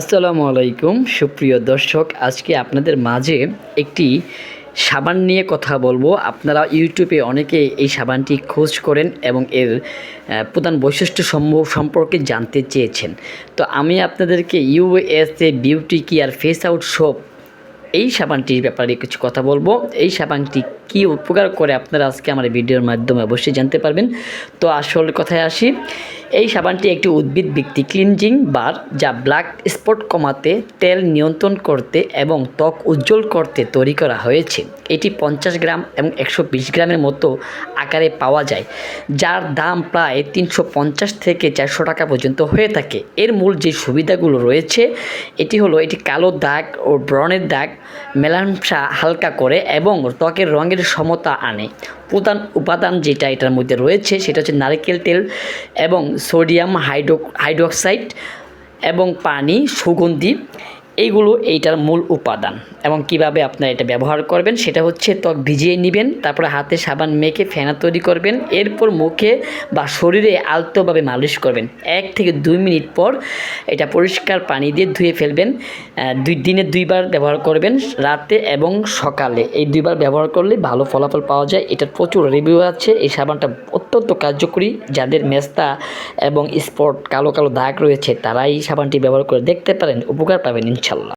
আসসালামু আলাইকুম সুপ্রিয় দর্শক, আজকে আপনাদের মাঝে একটি সাবান নিয়ে কথা বলবো। আপনারা ইউটিউবে অনেকে এই সাবানটি খোঁজ করেন এবং এর প্রধান বৈশিষ্ট্য সম্পর্কে জানতে চেয়েছেন। তো আমি আপনাদেরকে USA beauty care face out soap এই সাবানটির ব্যাপারে কিছু কথা বলবো। এই সাবানটি কী উপকার করে আপনারা আজকে আমার ভিডিওর মাধ্যমে অবশ্যই জানতে পারবেন। তো আসল কথায় আসি, এই সাবানটি একটি উদ্ভিদ ভিত্তিক ক্লিনজিং বার যা ব্ল্যাক স্পট কমাতে, তেল নিয়ন্ত্রণ করতে এবং ত্বক উজ্জ্বল করতে তৈরি করা হয়েছে। এটি 50 গ্রাম এবং 120 গ্রামের মতো আকারে পাওয়া যায়, যার দাম প্রায় 350 থেকে 400 টাকা পর্যন্ত হয়ে থাকে। এর মূল যে সুবিধাগুলো রয়েছে এটি কালো দাগ ও ব্রণের দাগ মেলানসা হালকা করে এবং ত্বকের রঙের সমতা আনে। প্রধান উপাদান যেটা এটার মধ্যে রয়েছে সেটা হচ্ছে নারকেল তেল এবং সোডিয়াম হাইড্রোক্সাইড এবং পানি, সুগন্ধি, এইগুলো এইটার মূল উপাদান। এবং কিভাবে আপনারা এটা ব্যবহার করবেন সেটা হচ্ছে ত্বক ভিজিয়ে নেবেন, তারপরে হাতে সাবান মেখে ফেনা তৈরি করবেন, এরপর মুখে বা শরীরে আলতোভাবে মালিশ করবেন। 1 থেকে 2 মিনিট পর এটা পরিষ্কার পানি দিয়ে ধুয়ে ফেলবেন। দিনে 2 বার ব্যবহার করবেন, রাতে এবং সকালে। এই 2 বার ব্যবহার করলে ভালো ফলাফল পাওয়া যায়। এটার প্রচুর রিভিউ আছে। এই সাবানটা অত্যন্ত কার্যকরী। যাদের মেস্তা এবং স্পট কালো কালো দাগ রয়েছে তারা এই সাবানটি ব্যবহার করে দেখতে পারেন, উপকার পাবেন ইনশাল্লাহ।